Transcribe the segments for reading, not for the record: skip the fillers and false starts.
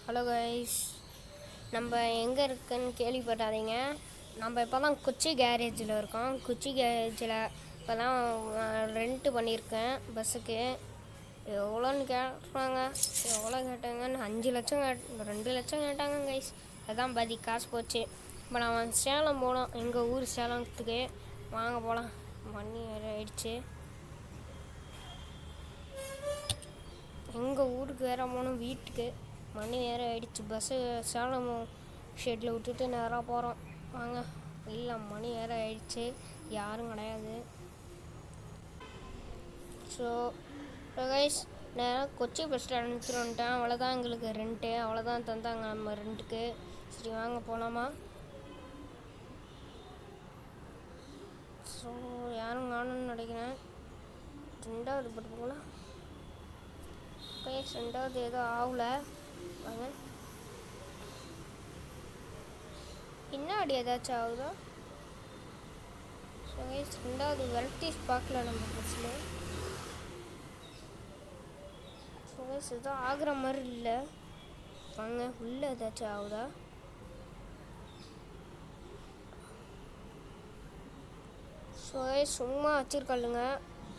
Hello guys, நம்ம எங்கே இருக்குன்னு கேள்விப்பட்டாதீங்க. நம்ம இப்போ தான் கொச்சி கேரேஜில் இருக்கோம். கொச்சி கேரேஜில் இப்போ தான் ரெண்ட்டு பண்ணியிருக்கேன் பஸ்ஸுக்கு. எவ்வளோன்னு கேட்குறாங்க, எவ்வளோ கேட்டாங்கன்னு 5 லட்சம் 2 லட்சம் கேட்டாங்க கைஸ். அதான் பாதி காசு போச்சு. இப்போ நான் சேலம் போனோம், எங்கள் ஊர் சேலத்துக்கு. வாங்க போகலாம், மணி வேறு ஆயிடுச்சு. எங்கள் ஊருக்கு வேறு போகணும், வீட்டுக்கு மணி வேறு ஆயிடுச்சு. பஸ்ஸு சேலம் ஷெட்டில் விட்டுட்டு நேராக போகிறோம். வாங்க, இல்லை மணி வேறு ஆயிடுச்சு, யாரும் கிடையாது. ஸோ கைஸ், நேராக கொச்சி பஸ் ஸ்டாண்ட் எடுத்துகிட்டு வந்துட்டேன். அவ்வளோதான் எங்களுக்கு ரெண்ட்டு, அவ்வளோதான் தந்தாங்க நம்ம ரெண்ட்டுக்கு. சரி வாங்க போகலாமா? ஸோ யாரும் காணும்னு நினைக்கிறேன். 2வது பட்டு போகலாம் கைஸ். 2வது ஏதோ ஆகலை. வாங்க, பின்னாடி ஏதாச்சும் ஆகுதா? ஸோ கைஸ், 2வது வெரைட்டிஸ் பார்க்கல நம்ம பஸ்ஸில். ஸோ கைஸ், எதுவும் ஆகிற மாதிரி இல்லை. வாங்க, உள்ளே ஏதாச்சும் ஆகுதா? ஸோ கைஸ், சும்மா வச்சுருக்காளுங்க,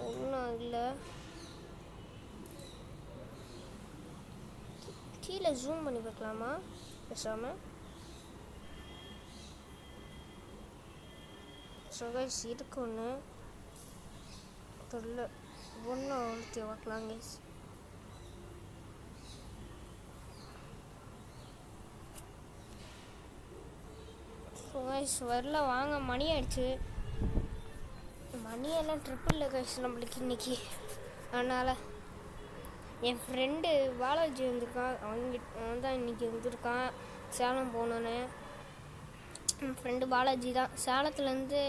ஒன்றும் இல்லை. கீழே ஜூம் பண்ணி பார்க்கலாமா பேசாமல்? ஸோ கைஸ், இருக்கு ஒன்று தெரியல, ஒன்று அழுத்தி பார்க்கலாம் கைஸ். ஸோ கைஸ், வரல. வாங்க, மணி ஆயிடுச்சு. மணியெல்லாம் ட்ரிப் இல்லை கைஸ் நம்மளுக்கு இன்னைக்கு. அதனால் என் ஃப்ரெண்டு பாலாஜி வந்திருக்கான். அவன் தான் இன்றைக்கி வந்திருக்கான் சேலம் போகணுன்னு. என் ஃப்ரெண்டு பாலாஜி தான். சேலத்துலேருந்து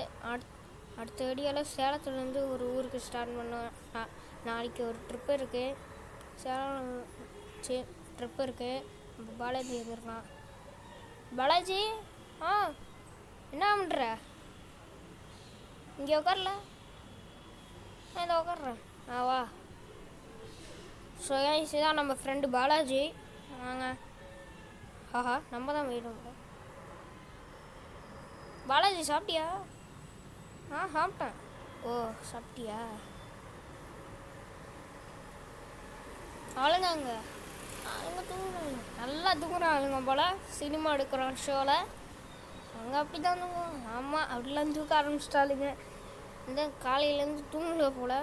அடுத்த வீடியோவில் சேலத்துலேருந்து ஒரு ஊருக்கு ஸ்டார்ட் பண்ணோம். நாளைக்கு ஒரு ட்ரிப்பு இருக்குது, சேலம் ட்ரிப்பு இருக்குது. நம்ம பாலாஜி வந்திருக்கான். பாலாஜி, என்ன பண்ணுற? இங்கே உட்காரல, நான் இதை உட்காடுறேன். வா. ஸோ இதுதான் நம்ம ஃப்ரெண்டு பாலாஜி. வாங்க. ஆஹா, நம்ம தான் போயிடும். பாலாஜி சாப்பிட்டியா? சாப்பிட்டேன். ஓ, சாப்பிட்டியா? ஆளுங்க தூங்குறாங்க, நல்லா தூங்குறாங்க போல். சினிமா எடுக்கிறோம் ஷோவில் அங்கே அப்படி தான் தூங்குவோம். ஆமாம், அப்படிலாம் தூக்க ஆரம்பிச்சிட்டாளுங்க. இந்த காலையிலேருந்து தூங்கல போல்.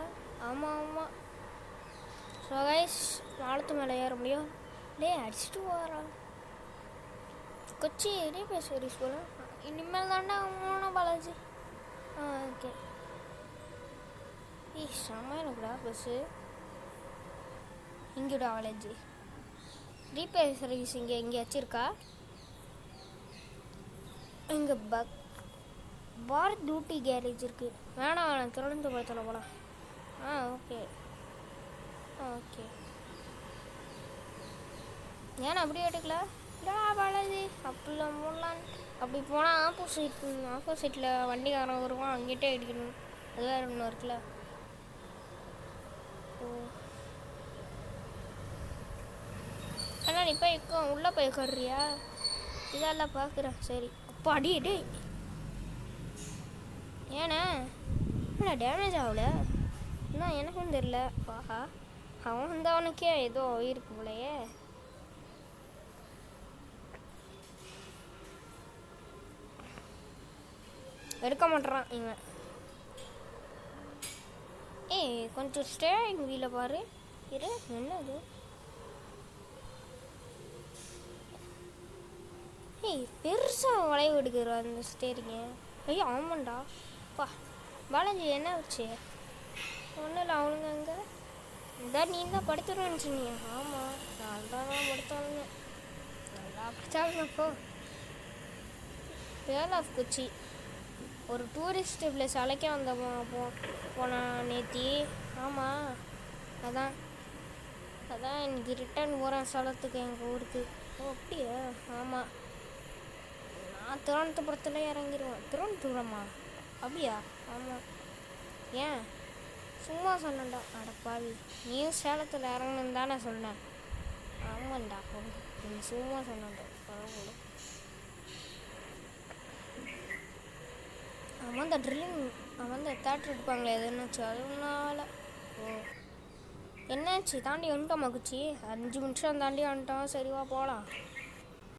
ஆமாம். ஸோ கைஸ், பாலத்து மேலே ஏற முடியும். அடிச்சுட்டு போகிறான். கொச்சி ரீபேஸ் சர்வீஸ் போல. இனிமேல் தாண்டா போனோம் பாலாஜி. ஓகே. செம்மையானப்படா பஸ்ஸு. இங்கேடா பாலாஜி, ரீபேஸ் சர்வீஸ் இங்கே எங்கேயாச்சும் இருக்கா? இங்கே பாரத் டியூட்டி கேரேஜ் இருக்குது. வேணாம், திருவனந்தபுரத்தில் போகலாம். ஓகே. ஏன்னா அப்படியே எடுக்கல பாலாஜி? அப்படிலாம் போடலாம். அப்படி போனால் ஆப்போசிட்டில் வண்டிக்காரன் வருவான், அங்கிட்டே அடிக்கணும். அது வேறு ஒன்று இருக்குல்ல. ஆனால் நீ போய் உள்ளே போய் உட்காடுறியா? இதெல்லாம் பார்க்குறேன். சரி, அப்போ அடியே. ஏன்னா டேமேஜ் ஆகல, இன்னும் எனக்கும் தெரில. ஆஹா, அவன் வந்தவனுக்கே ஏதோ இருக்கு போலையே. எடுக்க மாட்டேறான் இவன். கொஞ்சம் ஸ்டேரிங் வீலை பாரு. என்னது? பெருசாக வளைவு எடுக்கிறா அந்த ஸ்டேரிங்க. ஐயோ, ஆமாண்டா. பாலாஜி என்ன வச்சு? ஒன்றும் இல்லை, அவனுங்க அங்கே இதான். நீ தான் படுத்துருவேன்னு சொன்னியா? ஆமாம், நல்லா தான் படுத்தாளுங்க, நல்லா படுத்தாளுங்கப்போ. பேல் ஆஃப் கொச்சி ஒரு டூரிஸ்ட் பிளேஸ் அழைக்க வந்த போனான் நேத்தி. ஆமாம், அதான் இன்னைக்கு ரிட்டர்ன் போகிறேன் சேலத்துக்கு, எங்கள் ஊருக்கு. அப்படியா? ஆமாம், நான் திருவனந்தபுரத்தில் இறங்கிடுவேன். திருவனந்தபுரமா? அப்படியா? ஆமாம். ஏன்? சும்மா சொன்னேன்டா. அட பாவி, நீயும் சேலத்தில் இறங்கணுன்னு தானே சொன்னேன். ஆமாண்டா நீ சும்மா சொன்னான்டா பரவாயில்ல. அவன் இந்த ட்ரில்லிங் அவன் இந்த தேட்டர் எடுப்பாங்களே எதுனாச்சு அதனால. ஓ என்னாச்சு தாண்டி வந்துட்டோமா குச்சி? 5 நிமிஷம் தாண்டி வந்துட்டோம். சரிவா போகலாம்.